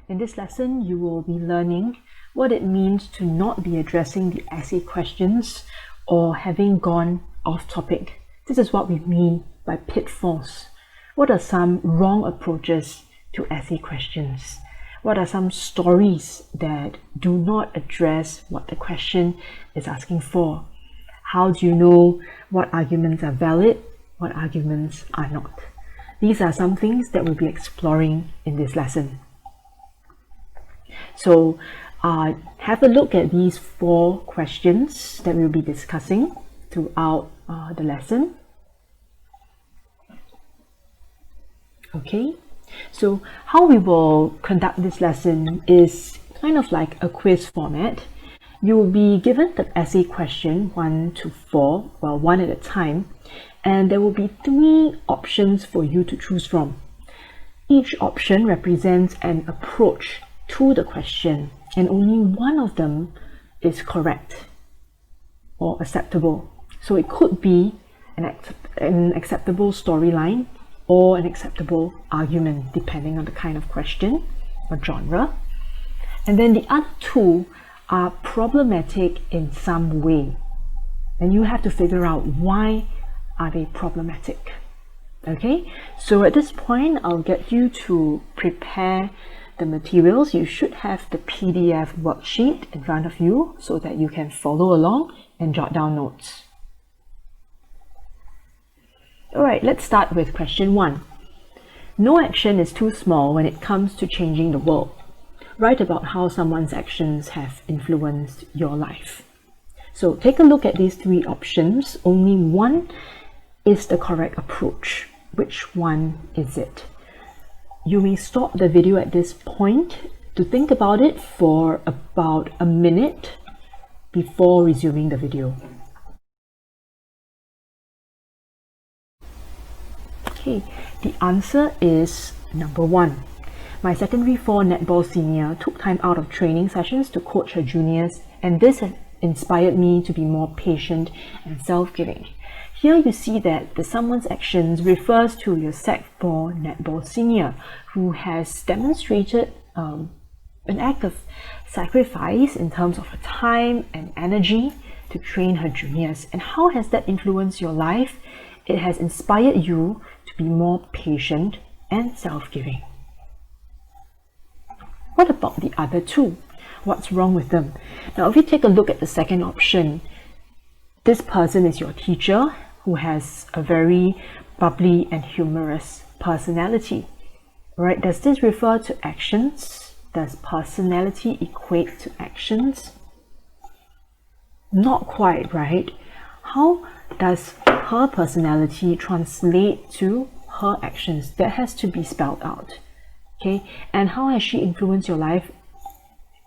In this lesson, you will be learning what it means to not be addressing the essay questions or having gone off topic. This is what we mean by pitfalls. What are some wrong approaches to essay questions? What are some stories that do not address what the question is asking for? How do you know what arguments are valid, what arguments are not? These are some things that we'll be exploring in this lesson. So have a look at these 4 questions that we'll be discussing throughout the lesson. Okay, so how we will conduct this lesson is kind of like a quiz format. You will be given the essay question 1 to 4, well, 1 at a time, and there will be 3 options for you to choose from. Each option represents an approach to the question, and only one of them is correct or acceptable. So it could be an acceptable storyline or an acceptable argument, depending on the kind of question or genre. And then the other 2 are problematic in some way, and you have to figure out why are they problematic. Okay, so at this point, I'll get you to prepare the materials. You should have the PDF worksheet in front of you so that you can follow along and jot down notes. Alright, let's start with question 1. No action is too small when it comes to changing the world. Write about how someone's actions have influenced your life. So take a look at these 3 options. Only one is the correct approach. Which one is it? You may stop the video at this point to think about it for about a minute before resuming the video. Okay, the answer is number 1. My secondary 4 netball senior took time out of training sessions to coach her juniors, and this has inspired me to be more patient and self-giving. Here you see that the someone's actions refers to your Sec 4 netball senior who has demonstrated an act of sacrifice in terms of her time and energy to train her juniors. And how has that influenced your life? It has inspired you to be more patient and self-giving. What about the other 2? What's wrong with them? Now, if you take a look at the second option, this person is your teacher who has a very bubbly and humorous personality. Right? Does this refer to actions? Does personality equate to actions? Not quite, right? How does her personality translate to her actions? That has to be spelled out. Okay, and how has she influenced your life?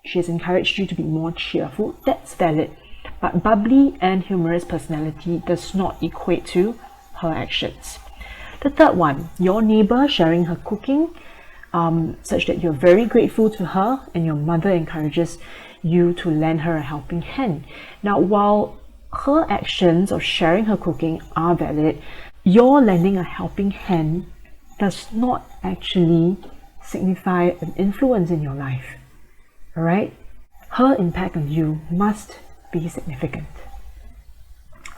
She has encouraged you to be more cheerful. That's valid. But bubbly and humorous personality does not equate to her actions. The third one, your neighbor sharing her cooking, such that you're very grateful to her and your mother encourages you to lend her a helping hand. Now, while her actions of sharing her cooking are valid, your lending a helping hand does not actually signify an influence in your life. Alright? Her impact on you must be significant.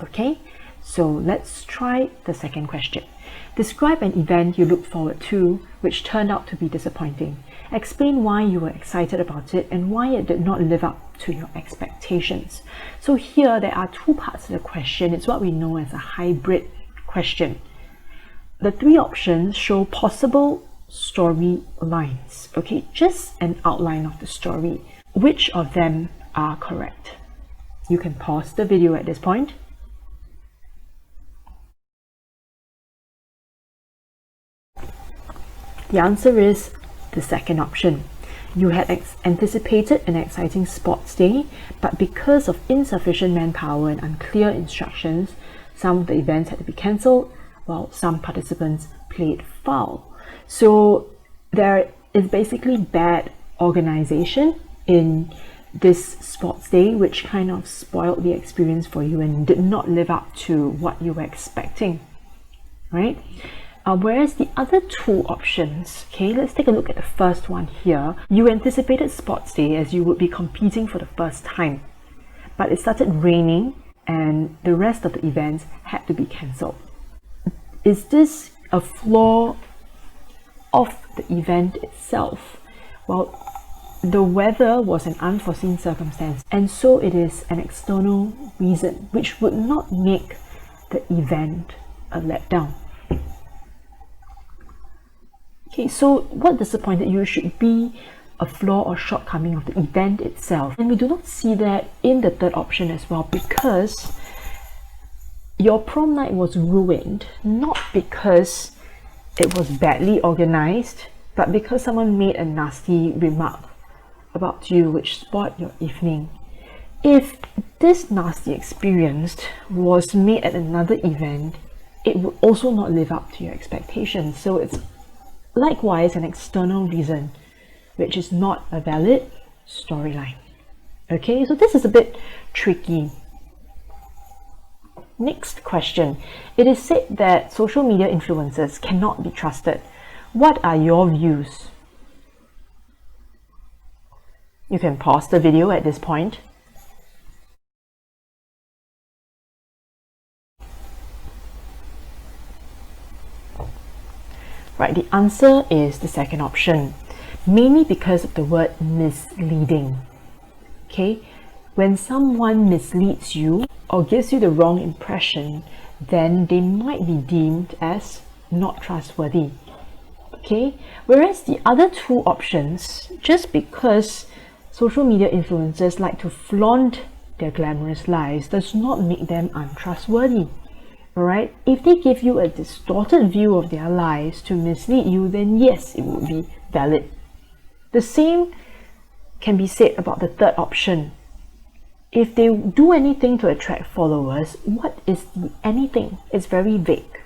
Okay, so let's try the second question. Describe an event you looked forward to which turned out to be disappointing. Explain why you were excited about it and why it did not live up to your expectations. So here there are 2 parts to the question. It's what we know as a hybrid question. The 3 options show possible story lines. Okay, just an outline of the story. Which of them are correct? You can pause the video at this point. The answer is the second option. You had anticipated an exciting sports day, but because of insufficient manpower and unclear instructions, some of the events had to be cancelled, while some participants played foul. So there is basically bad organization in this sports day, which kind of spoiled the experience for you and did not live up to what you were expecting, right? Whereas the other two options, okay, let's take a look at the first one here. You anticipated sports day as you would be competing for the first time, but it started raining and the rest of the events had to be cancelled. Is this a flaw of the event itself? Well, the weather was an unforeseen circumstance, and so it is an external reason which would not make the event a letdown. Okay, so what disappointed you should be a flaw or shortcoming of the event itself. And we do not see that in the third option as well, because your prom night was ruined, not because it was badly organized, but because someone made a nasty remark about you which spoiled your evening. If this nasty experience was made at another event, it would also not live up to your expectations. So it's likewise an external reason, which is not a valid storyline. Okay, so this is a bit tricky. Next question. It is said that social media influencers cannot be trusted. What are your views? You can pause the video at this point. Right, the answer is the second option, mainly because of the word misleading. Okay, when someone misleads you or gives you the wrong impression, then they might be deemed as not trustworthy. Okay, whereas the other two options, just because social media influencers like to flaunt their glamorous lives, does not make them untrustworthy. Alright, if they give you a distorted view of their lives to mislead you, then yes, it would be valid. The same can be said about the third option. If they do anything to attract followers, what is the anything? It's very vague.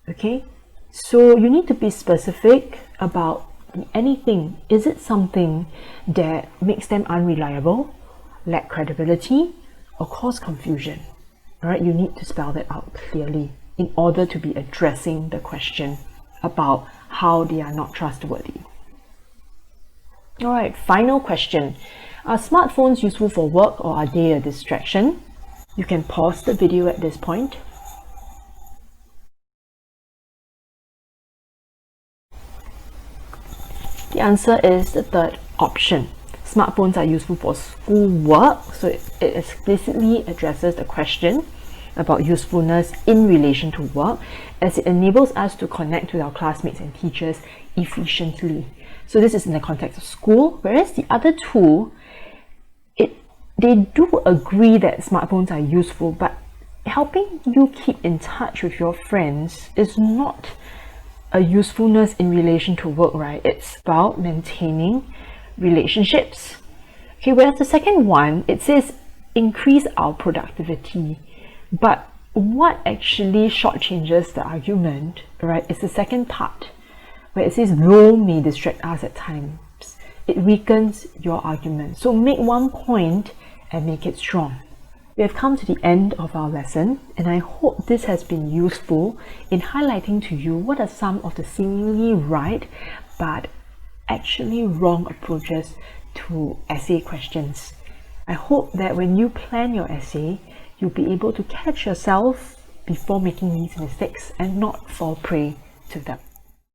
Okay, so you need to be specific about the anything. Is it something that makes them unreliable, lack credibility, or cause confusion? Alright, you need to spell that out clearly in order to be addressing the question about how they are not trustworthy. Alright, final question. Are smartphones useful for work or are they a distraction? You can pause the video at this point. The answer is the third option. Smartphones are useful for school work, so it explicitly addresses the question about usefulness in relation to work, as it enables us to connect with our classmates and teachers efficiently. So this is in the context of school, whereas the other two, they do agree that smartphones are useful, but helping you keep in touch with your friends is not a usefulness in relation to work, right? It's about maintaining relationships. Okay, whereas the second one, it says increase our productivity, but what actually shortchanges the argument, right, is the second part, where it says though may distract us at times. It weakens your argument. So make one point and make it strong. We have come to the end of our lesson, and I hope this has been useful in highlighting to you what are some of the seemingly right but actually wrong approaches to essay questions. I hope that when you plan your essay, you'll be able to catch yourself before making these mistakes and not fall prey to them.